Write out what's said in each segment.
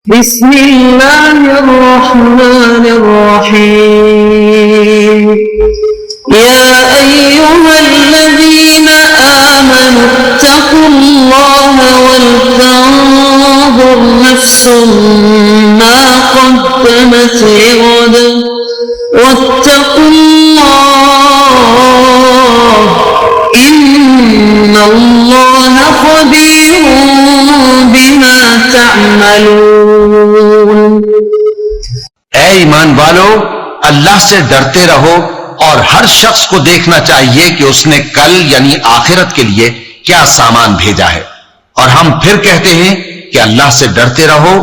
بسم اللہ الرحمن الرحیم یا ایہا الذین آمنوا اتقوا اللہ ولتنظر نفس ما قدمت لغد واتقوا اللہ ان اللہ خبیر بما تعملون۔ اے ایمان والو، اللہ سے ڈرتے رہو اور ہر شخص کو دیکھنا چاہیے کہ اس نے کل یعنی آخرت کے لیے کیا سامان بھیجا ہے، اور ہم پھر کہتے ہیں کہ اللہ سے ڈرتے رہو،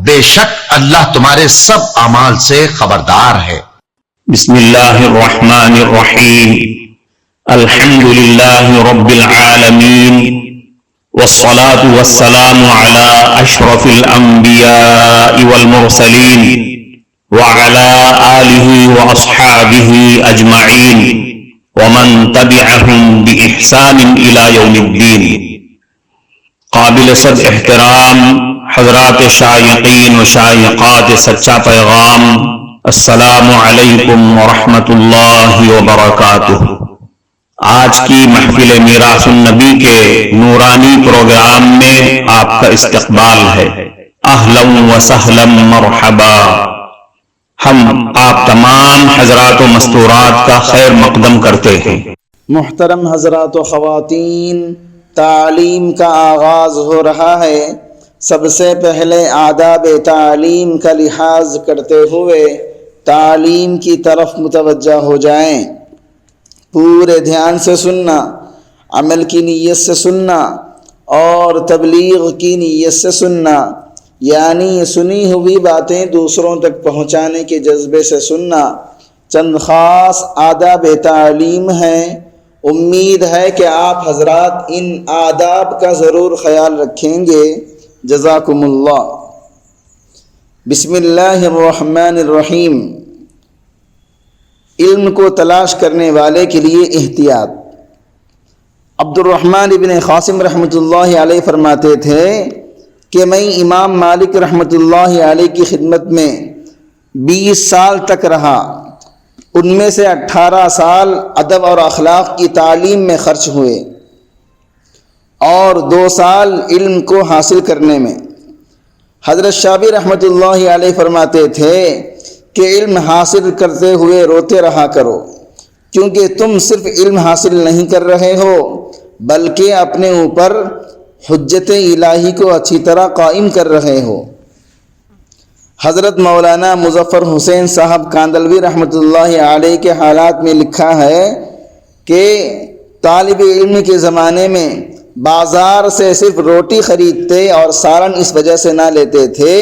بے شک اللہ تمہارے سب اعمال سے خبردار ہے۔ بسم اللہ الرحمن الرحیم، الحمد للہ رب العالمین، والصلاة والسلام على اشرف الانبیاء والمرسلین وعلى آلہ واصحابہ اجمعین ومن تبعہم بإحسان الى یوم الدین۔ قابل صد احترام حضرات شائقین و شائقات سچا پیغام، السلام علیکم ورحمۃ اللہ وبرکاتہ۔ آج کی محفل میراث النبی کے نورانی پروگرام میں آپ کا استقبال ہے۔ اہلا و سہلا مرحبا۔ ہم آپ تمام حضرات و مستورات کا خیر مقدم کرتے ہیں۔ محترم حضرات و خواتین، تعلیم کا آغاز ہو رہا ہے۔ سب سے پہلے آداب تعلیم کا لحاظ کرتے ہوئے تعلیم کی طرف متوجہ ہو جائیں۔ پورے دھیان سے سننا، عمل کی نیت سے سننا اور تبلیغ کی نیت سے سننا، یعنی سنی ہوئی باتیں دوسروں تک پہنچانے کے جذبے سے سننا۔ چند خاص آداب تعلیم ہیں، امید ہے کہ آپ حضرات ان آداب کا ضرور خیال رکھیں گے۔ جزاکم اللہ۔ بسم اللہ الرحمن الرحیم۔ علم کو تلاش کرنے والے کے لیے احتیاط۔ عبد الرحمن ابن قاسم رحمۃ اللہ علیہ فرماتے تھے کہ میں امام مالک رحمۃ اللہ علیہ کی خدمت میں 20 سال تک رہا، ان میں سے 18 سال ادب اور اخلاق کی تعلیم میں خرچ ہوئے اور 2 سال علم کو حاصل کرنے میں۔ حضرت شابی رحمۃ اللہ علیہ فرماتے تھے کہ علم حاصل کرتے ہوئے روتے رہا کرو، کیونکہ تم صرف علم حاصل نہیں کر رہے ہو بلکہ اپنے اوپر حجت الہی کو اچھی طرح قائم کر رہے ہو۔ حضرت مولانا مظفر حسین صاحب کاندلوی رحمۃ اللہ علیہ کے حالات میں لکھا ہے کہ طالب علم کے زمانے میں بازار سے صرف روٹی خریدتے اور سالن اس وجہ سے نہ لیتے تھے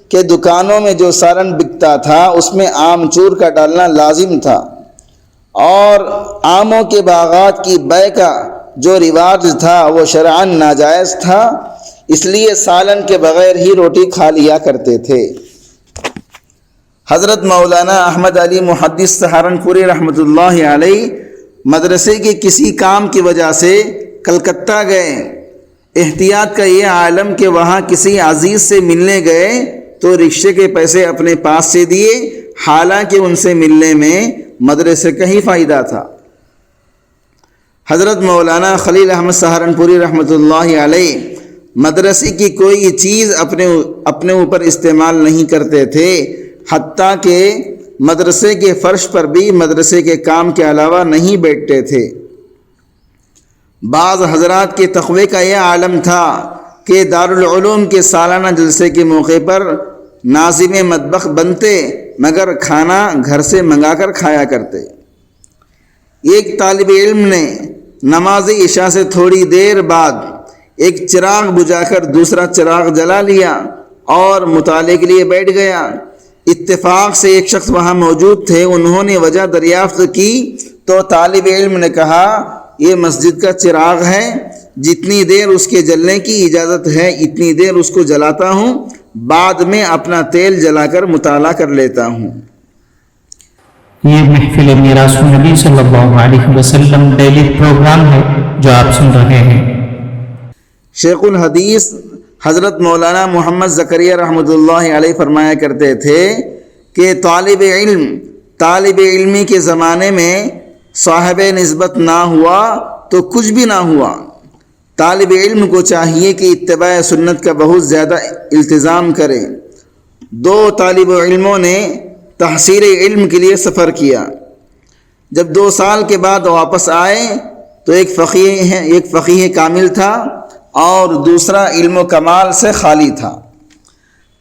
کہ دکانوں میں جو سالن بکتا تھا اس میں آم چور کا ڈالنا لازم تھا، اور آموں کے باغات کی بیع کا جو رواج تھا وہ شرعاً ناجائز تھا، اس لیے سالن کے بغیر ہی روٹی کھا لیا کرتے تھے۔ حضرت مولانا احمد علی محدث سہارنپوری رحمۃ اللہ علیہ مدرسے کے کسی کام کی وجہ سے کلکتہ گئے۔ احتیاط کا یہ عالم کہ وہاں کسی عزیز سے ملنے گئے تو رکشے کے پیسے اپنے پاس سے دیے، حالانکہ ان سے ملنے میں مدرسے کا ہی فائدہ تھا۔ حضرت مولانا خلیل احمد سہارنپوری رحمۃ اللہ علیہ مدرسے کی کوئی چیز اپنے اوپر استعمال نہیں کرتے تھے، حتیٰ کہ مدرسے کے فرش پر بھی مدرسے کے کام کے علاوہ نہیں بیٹھتے تھے۔ بعض حضرات کے تقوی کا یہ عالم تھا کہ دارالعلوم کے سالانہ جلسے کے موقع پر ناظم مطبخ بنتے مگر کھانا گھر سے منگا کر کھایا کرتے۔ ایک طالب علم نے نماز عشاء سے تھوڑی دیر بعد ایک چراغ بجھا کر دوسرا چراغ جلا لیا اور مطالعے کے لیے بیٹھ گیا۔ اتفاق سے ایک شخص وہاں موجود تھے، انہوں نے وجہ دریافت کی تو طالب علم نے کہا یہ مسجد کا چراغ ہے، جتنی دیر اس کے جلنے کی اجازت ہے اتنی دیر اس کو جلاتا ہوں، بعد میں اپنا تیل جلا کر مطالعہ کر لیتا ہوں۔ یہ محفل میراث النبی صلی اللہ علیہ وسلم ڈیلی پروگرام ہے جو آپ سن رہے ہیں۔ شیخ الحدیث حضرت مولانا محمد زکریا رحمۃ اللہ علیہ فرمایا کرتے تھے کہ طالب علمی کے زمانے میں صاحب نسبت نہ ہوا تو کچھ بھی نہ ہوا۔ طالب علم کو چاہیے کہ اتباع سنت کا بہت زیادہ التزام کرے۔ دو طالب علموں نے تحصیل علم کے لیے سفر کیا۔ جب 2 سال کے بعد واپس آئے تو ایک فقیہ کامل تھا اور دوسرا علم و کمال سے خالی تھا۔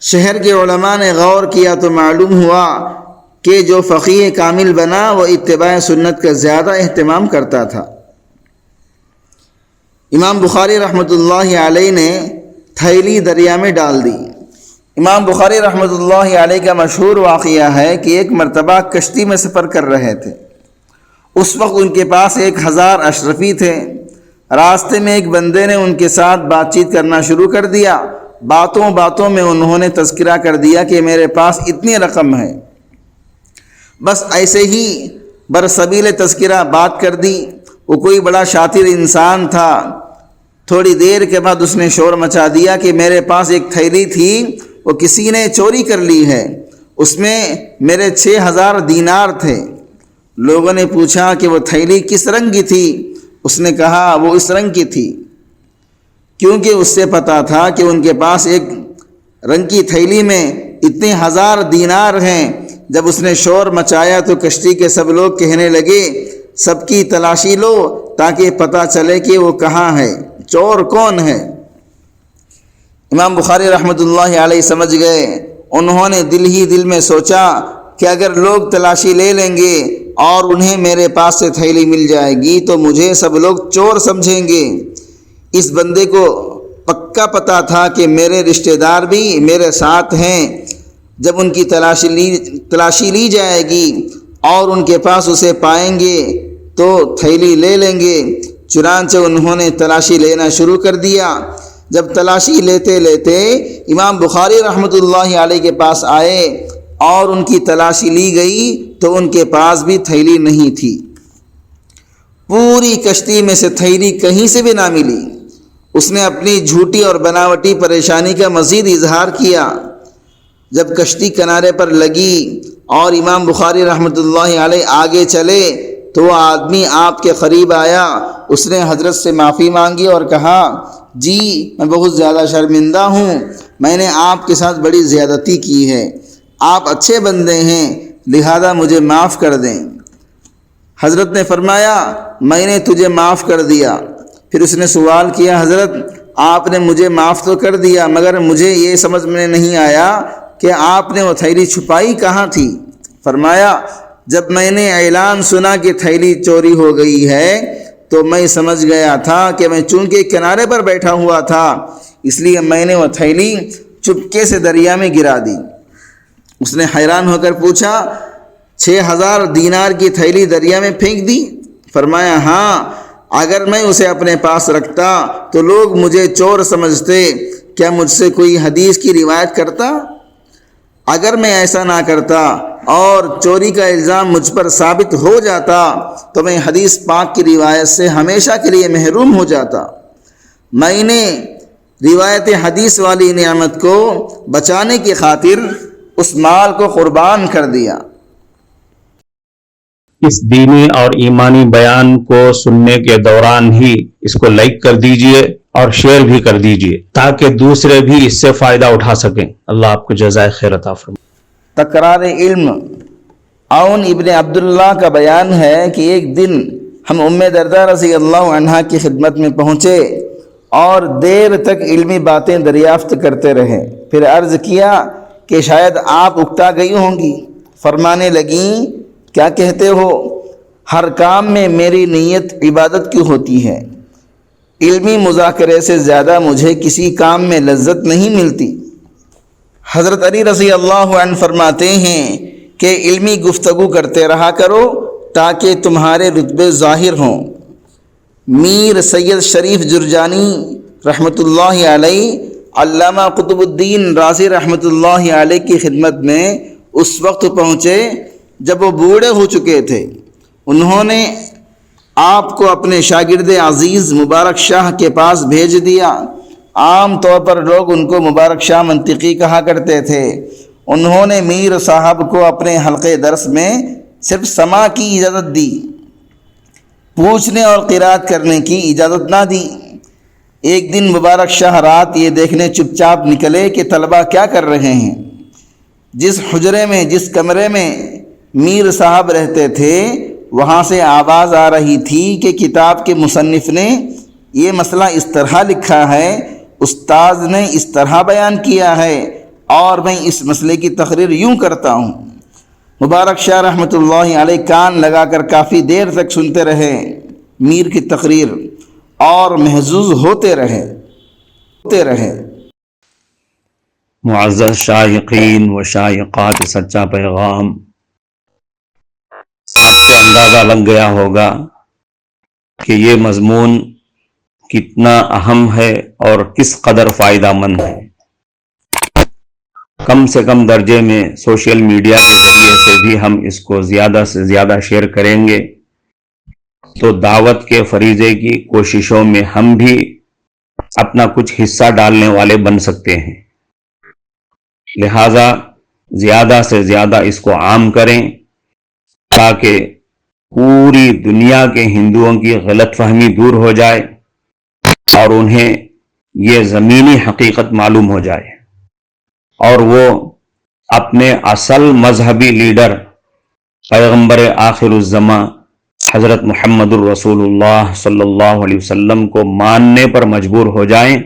شہر کے علماء نے غور کیا تو معلوم ہوا کہ جو فقیہ کامل بنا وہ اتباع سنت کا زیادہ اہتمام کرتا تھا۔ امام بخاری رحمۃ اللہ علیہ نے تھیلی دریا میں ڈال دی۔ امام بخاری رحمۃ اللہ علیہ کا مشہور واقعہ ہے کہ ایک مرتبہ کشتی میں سفر کر رہے تھے۔ اس وقت ان کے پاس 1000 اشرفی تھے۔ راستے میں ایک بندے نے ان کے ساتھ بات چیت کرنا شروع کر دیا۔ باتوں میں انہوں نے تذکرہ کر دیا کہ میرے پاس اتنی رقم ہے۔ بس ایسے ہی برسبیل تذکرہ بات کر دی۔ وہ کوئی بڑا شاطر انسان تھا۔ تھوڑی دیر کے بعد اس نے شور مچا دیا کہ میرے پاس ایک تھیلی تھی، وہ کسی نے چوری کر لی ہے، اس میں میرے 6000 دینار تھے۔ لوگوں نے پوچھا کہ وہ تھیلی کس رنگ کی تھی؟ اس نے کہا وہ اس رنگ کی تھی، کیونکہ اس سے پتا تھا کہ ان کے پاس ایک رنگ کی تھیلی میں اتنے 1000 دینار ہیں۔ جب اس نے شور مچایا تو کشتی کے سب لوگ کہنے لگے سب کی تلاشی لو تاکہ پتہ چلے کہ وہ کہاں ہے، چور کون ہے۔ امام بخاری رحمۃ اللہ علیہ سمجھ گئے۔ انہوں نے دل ہی دل میں سوچا کہ اگر لوگ تلاشی لے لیں گے اور انہیں میرے پاس سے تھیلی مل جائے گی تو مجھے سب لوگ چور سمجھیں گے۔ اس بندے کو پکا پتہ تھا کہ میرے رشتہ دار بھی میرے ساتھ ہیں۔ جب ان کی تلاشی لی جائے گی اور ان کے پاس اسے پائیں گے تو تھیلی لے لیں گے۔ چنانچہ انہوں نے تلاشی لینا شروع کر دیا۔ جب تلاشی لیتے لیتے امام بخاری رحمۃ اللہ علیہ کے پاس آئے اور ان کی تلاشی لی گئی تو ان کے پاس بھی تھیلی نہیں تھی۔ پوری کشتی میں سے تھیلی کہیں سے بھی نہ ملی۔ اس نے اپنی جھوٹی اور بناوٹی پریشانی کا مزید اظہار کیا۔ جب کشتی کنارے پر لگی اور امام بخاری رحمۃ اللہ علیہ آگے چلے تو وہ آدمی آپ کے قریب آیا۔ اس نے حضرت سے معافی مانگی اور کہا جی میں بہت زیادہ شرمندہ ہوں، میں نے آپ کے ساتھ بڑی زیادتی کی ہے، آپ اچھے بندے ہیں لہذا مجھے معاف کر دیں۔ حضرت نے فرمایا میں نے تجھے معاف کر دیا۔ پھر اس نے سوال کیا حضرت آپ نے مجھے معاف تو کر دیا مگر مجھے یہ سمجھ میں نہیں آیا کہ آپ نے وہ تھیلی چھپائی کہاں تھی؟ فرمایا جب میں نے اعلان سنا کہ تھیلی چوری ہو گئی ہے تو میں سمجھ گیا تھا کہ میں چونکہ کنارے پر بیٹھا ہوا تھا اس لیے میں نے وہ تھیلی چپکے سے دریا میں گرا دی۔ اس نے حیران ہو کر پوچھا 6000 دینار کی تھیلی دریا میں پھینک دی؟ فرمایا ہاں، اگر میں اسے اپنے پاس رکھتا تو لوگ مجھے چور سمجھتے، کیا مجھ سے کوئی حدیث کی روایت کرتا؟ اگر میں ایسا نہ کرتا اور چوری کا الزام مجھ پر ثابت ہو جاتا تو میں حدیث پاک کی روایت سے ہمیشہ کے لیے محروم ہو جاتا۔ میں نے روایت حدیث والی نعمت کو بچانے کی خاطر اس مال کو قربان کر دیا۔ اس دینی اور ایمانی بیان کو سننے کے دوران ہی اس کو لائک کر دیجئے اور شیئر بھی کر دیجئے تاکہ دوسرے بھی اس سے فائدہ اٹھا سکیں۔ اللہ آپ کو جزائے خیر عطا فرمائے۔ تکرار علم۔ عون ابن عبداللہ کا بیان ہے کہ ایک دن ہم ام دردہ رضی اللہ عنہا کی خدمت میں پہنچے اور دیر تک علمی باتیں دریافت کرتے رہے۔ پھر عرض کیا کہ شاید آپ اکتا گئی ہوں گی۔ فرمانے لگیں کیا کہتے ہو؟ ہر کام میں میری نیت عبادت کی ہوتی ہے، علمی مذاکرے سے زیادہ مجھے کسی کام میں لذت نہیں ملتی۔ حضرت علی رضی اللہ عنہ فرماتے ہیں کہ علمی گفتگو کرتے رہا کرو تاکہ تمہارے رتبے ظاہر ہوں۔ میر سید شریف جرجانی رحمۃ اللہ علیہ علامہ قطب الدین رازی رحمۃ اللہ علیہ کی خدمت میں اس وقت پہنچے جب وہ بوڑھے ہو چکے تھے۔ انہوں نے آپ کو اپنے شاگرد عزیز مبارک شاہ کے پاس بھیج دیا۔ عام طور پر لوگ ان کو مبارک شاہ منطقی کہا کرتے تھے۔ انہوں نے میر صاحب کو اپنے حلقے درس میں صرف سماع کی اجازت دی، پوچھنے اور قرات کرنے کی اجازت نہ دی۔ ایک دن مبارک شاہ رات یہ دیکھنے چپ چاپ نکلے کہ طلبہ کیا کر رہے ہیں۔ جس حجرے میں، جس کمرے میں میر صاحب رہتے تھے، وہاں سے آواز آ رہی تھی کہ کتاب کے مصنف نے یہ مسئلہ اس طرح لکھا ہے، استاذ نے اس طرح بیان کیا ہے، اور میں اس مسئلے کی تقریر یوں کرتا ہوں۔ مبارک شاہ رحمۃ اللہ علیہ کان لگا کر کافی دیر تک سنتے رہے میر کی تقریر، اور محظوظ ہوتے رہے۔ معزز شائقین و شائقات سچا پیغام، آپ کو اندازہ لگ گیا ہوگا کہ یہ مضمون کتنا اہم ہے اور کس قدر فائدہ مند ہے۔ کم سے کم درجے میں سوشل میڈیا کے ذریعے سے بھی ہم اس کو زیادہ سے زیادہ شیئر کریں گے تو دعوت کے فریضے کی کوششوں میں ہم بھی اپنا کچھ حصہ ڈالنے والے بن سکتے ہیں۔ لہذا زیادہ سے زیادہ اس کو عام کریں تاکہ پوری دنیا کے ہندوؤں کی غلط فہمی دور ہو جائے اور انہیں یہ زمینی حقیقت معلوم ہو جائے، اور وہ اپنے اصل مذہبی لیڈر پیغمبر آخر الزماں حضرت محمد الرسول اللہ صلی اللہ علیہ وسلم کو ماننے پر مجبور ہو جائیں،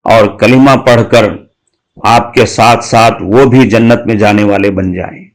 اور کلمہ پڑھ کر آپ کے ساتھ ساتھ وہ بھی جنت میں جانے والے بن جائیں۔